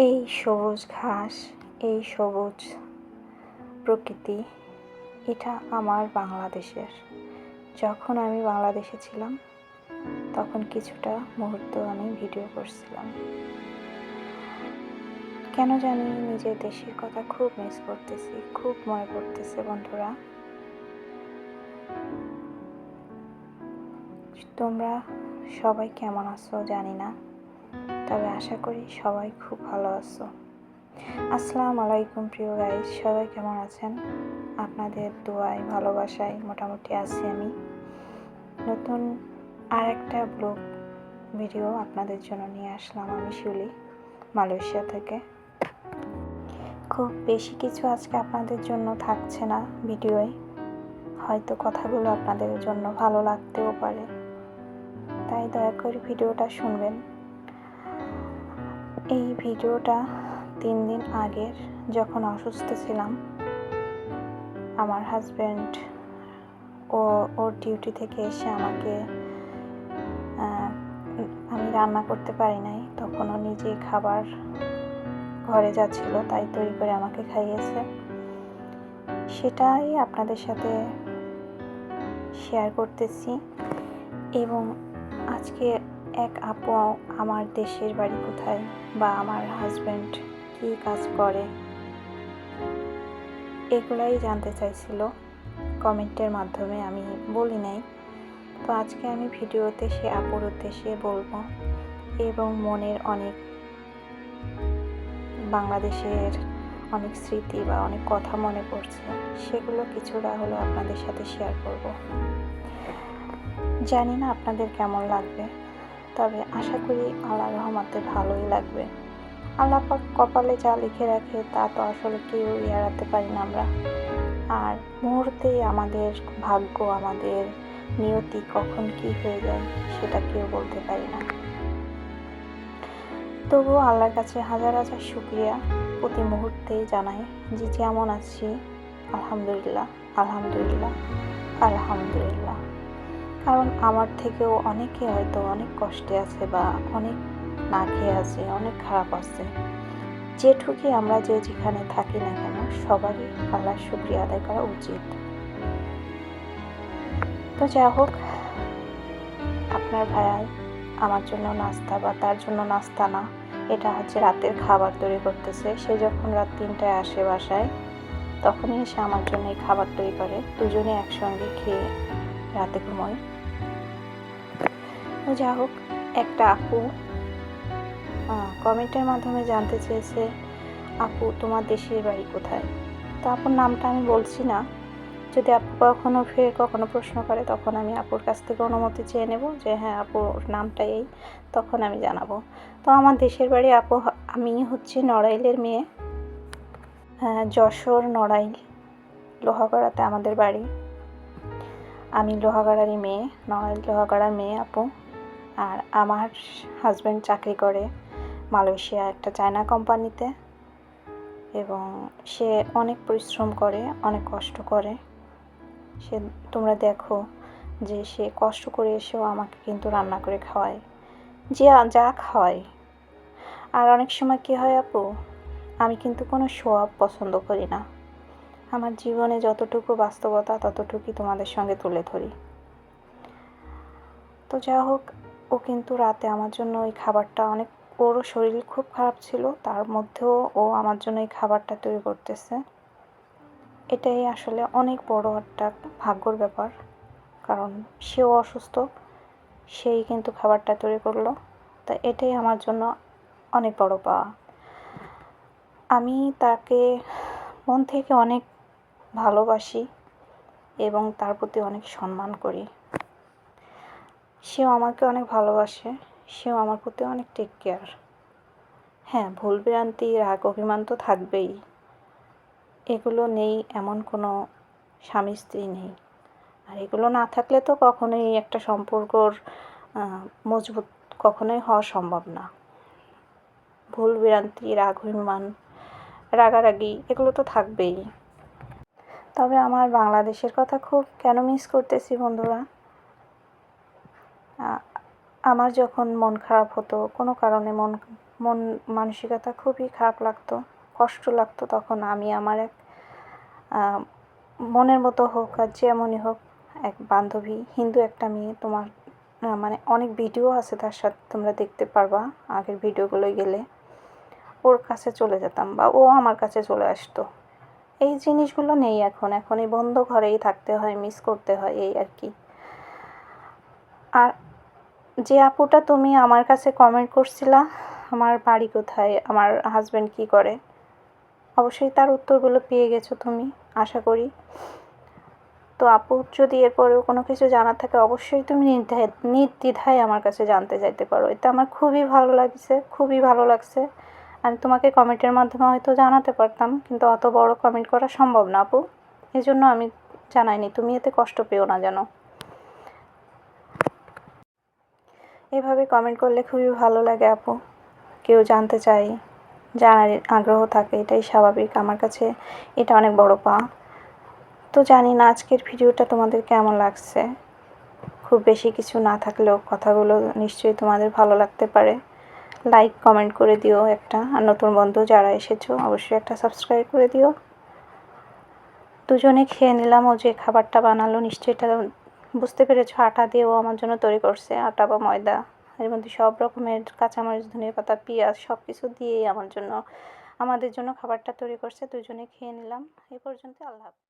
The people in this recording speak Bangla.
এই সবুজ ঘাস, এই সবুজ প্রকৃতি, এটা আমার বাংলাদেশের। যখন আমি বাংলাদেশে ছিলাম তখন কিছুটা মুহূর্ত আমি ভিডিও করছিলাম। কেন জানি নিজের দেশের কথা খুব মিস করতেছি, খুব মনে পড়তেছে বন্ধুরা। তোমরা সবাই কেমন আছো জানি না, তবে আশা করি সবাই খুব ভালো আছো। আসসালামু আলাইকুম প্রিয় গাইস, সবাই কেমন আছেন? আপনাদের দোয়ায় ভালোবাসায় মোটামুটি আছি আমি। নতুন আর একটা ব্লগ ভিডিও আপনাদের জন্য নিয়ে আসলাম আমি শিউলি, মালয়েশিয়া থেকে। খুব বেশি কিছু আজকে আপনাদের জন্য থাকছে না ভিডিওয়, হয়তো কথাগুলো আপনাদের জন্য ভালো লাগতেও পারে, তাই দয়া করে ভিডিওটা শুনবেন। এই ভিডিওটা 3 দিন আগের, যখন অসুস্থ ছিলাম। আমার হাজব্যান্ড ওর ডিউটি থেকে এসে আমাকে, আমি রান্না করতে পারি নাই, তখন ও নিজে খাবার ঘরে যাচ্ছিল, তাই তৈরি করে আমাকে খাইয়েছে। সেটাই আপনাদের সাথে শেয়ার করতেছি। এবং আজকে এক আপু আমার দেশের বাড়ি কোথায় বা আমার হাজব্যান্ড কী কাজ করে এগুলাই জানতে চাইছিল কমেন্টের মাধ্যমে, আমি বলি নাই। তো আজকে আমি ভিডিওতে সে আপুর উদ্দেশ্যে বলবো, এবং মনের অনেক বাংলাদেশের অনেক স্মৃতি বা অনেক কথা মনে পড়ছে, সেগুলো কিছুটা হলেও আপনাদের সাথে শেয়ার করব। জানি না আপনাদের কেমন লাগবে, তবে আশা করি আল্লাহর রহমতে ভালোই লাগবে। আল্লাহ পাক কপালে যা লিখে রাখে তা তো আসলে কেউ এড়াতে পারি না আমরা। আর মুহূর্তেই আমাদের ভাগ্য, আমাদের নিয়তি কখন কি হয়ে যায় সেটা কেউ বলতে পারি না। তবুও আল্লাহর কাছে হাজার হাজার শুকরিয়া প্রতি মুহূর্তেই জানাই যে যেমন আছি আলহামদুলিল্লাহ, আলহামদুলিল্লাহ, আলহামদুলিল্লাহ। কারণ আমার থেকেও অনেকে হয়তো অনেক কষ্টে আছে বা অনেক না খেয়ে আছে, অনেক খারাপ আছে। যেটুকুই আমরা যেখানে থাকি না কেন, সবারই আল্লাহর শুকরিয়া আদায় করা উচিত। তো যাই হোক, আপনার ভাইয়া আমার জন্য নাস্তা, বা তার জন্য নাস্তা না, এটা হচ্ছে রাতের খাবার তৈরি করতেছে। সে যখন রাত 3টায় আসে বাসায়, তখনই এসে আমার জন্য এই খাবার তৈরি করে, দুজনে একসঙ্গে খেয়ে রাতে ঘুমোয়। তো যাই হোক, একটা আপু কমেন্টের মাধ্যমে জানতে চেয়েছে, আপু তোমার দেশের বাড়ি কোথায়? তো আপুর নামটা আমি বলছি না। যদি আপু কখনো প্রশ্ন করে, তখন আমি আপুর কাছ থেকে অনুমতি চেয়ে নেব যে হ্যাঁ আপুর নামটা এই, তখন আমি জানাবো। তো আমার দেশের বাড়ি আপু, আমি হচ্ছে নড়াইলের মেয়ে। যশোর নড়াইল লোহাগড়াতে আমাদের বাড়ি। আমি লোহাগড়ারই মেয়ে, নড়াইল লোহাগড়ার মেয়ে আপু। আর আমার হাজব্যান্ড চাকরি করে মালয়েশিয়া একটা চায়না কোম্পানিতে, এবং সে অনেক পরিশ্রম করে, অনেক কষ্ট করে। সে, তোমরা দেখো যে সে কষ্ট করে এসেও আমাকে কিন্তু রান্না করে খাওয়ায়, যে যা খাওয়ায়। আর অনেক সময় কী হয় আপু, আমি কিন্তু কোনো শো অফ পছন্দ করি না। আমার জীবনে যতটুকু বাস্তবতা ততটুকুই তোমাদের সঙ্গে তুলে ধরি। তো যা হোক, ও কিন্তু রাতে আমার জন্য ওই খাবারটা, অনেক ওরও শরীর খুব খারাপ ছিল, তার মধ্যেও ও আমার জন্য এই খাবারটা তৈরি করতেছে। এটাই আসলে অনেক বড় একটা ভাগ্যর ব্যাপার, কারণ সেও অসুস্থ, সেই কিন্তু খাবারটা তৈরি করলো। তা এটাই আমার জন্য অনেক বড় পাওয়া। আমি তাকে মন থেকে অনেক ভালোবাসি এবং তার প্রতি অনেক সম্মান করি। সেও আমাকে অনেক ভালোবাসে, সেও আমার প্রতি অনেক টেক কেয়ার। হ্যাঁ, ভুল ভ্রান্তি, রাগ অভিমান তো থাকবেই, এগুলো নেই এমন কোনো স্বামী স্ত্রী নেই। আর এগুলো না থাকলে তো কখনোই একটা সম্পর্কর মজবুত কখনোই হওয়া সম্ভব না। ভুল ভ্রান্তি, রাগ অভিমান, রাগারাগি, এগুলো তো থাকবেই। তবে আমার বাংলাদেশের কথা খুব কেন মিস করতেছি বন্ধুরা, আমার যখন মন খারাপ হতো, কোনো কারণে মন মানসিকতা খুবই খারাপ লাগতো, কষ্ট লাগতো, তখন আমি আমার এক মনের মতো হোক আর যেমনই হোক, এক বান্ধবী, হিন্দু একটা মেয়ে, তোমার মানে অনেক ভিডিও আছে তার সাথে, তোমরা দেখতে পারবা আগের ভিডিওগুলোয় গেলে। ওর কাছে চলে যেতাম বা ও আমার কাছে চলে আসতো। এই জিনিসগুলো নেই এখন, এখন এই বন্ধ ঘরেই থাকতে হয়, মিস করতে হয়, এই আর কি। আর যে আপুটা তুমি আমার কাছে কমেন্ট করছিলা আমার বাড়ি কোথায়, আমার হাজব্যান্ড কী করে, অবশ্যই তার উত্তরগুলো পেয়ে গেছো তুমি, আশা করি। তো আপু যদি এরপরেও কোনো কিছু জানার থাকে, অবশ্যই তুমি নির্দ্বিধায় আমার কাছে জানতে চাইতে পারো। এতে আমার খুবই ভালো লাগছে, খুবই ভালো লাগছে। আমি তোমাকে কমেন্টের মাধ্যমে হয়তো জানাতে পারতাম, কিন্তু অত বড় কমেন্ট করা সম্ভব না আপু, এই জন্য আমি জানাইনি। তুমি এতে কষ্ট পেও না যেন। এভাবে কমেন্ট করলে খুবই ভালো লাগে আপু, কেউ জানতে চায়, জানার আগ্রহ থাকে, এটাই স্বাভাবিক। আমার কাছে এটা অনেক বড় পাওয়া। তো জানি না আজকের ভিডিওটা তোমাদের কেমন লাগছে, খুব বেশি কিছু না থাকলেও কথাগুলো নিশ্চয়ই তোমাদের ভালো লাগতে পারে। লাইক কমেন্ট করে দিও একটা, আর নতুন বন্ধু যারা এসেছো অবশ্যই একটা সাবস্ক্রাইব করে দিও। দুজনে খেয়ে নিলাম। ও যে খাবারটা বানালো নিশ্চয়ই এটা বুঝতে পেরেছো, আটা দিয়ে ও আমার জন্য তৈরি করছে, আটা বা ময়দা, এর মধ্যে সব রকমের কাঁচামরিচ, ধনিয়াপাতা, পেঁয়াজ সব কিছু দিয়েই আমাদের জন্য খাবারটা তৈরি করছে। দুজনে খেয়ে নিলাম। এই পর্যন্ত, আল্লাহ হাফেজ।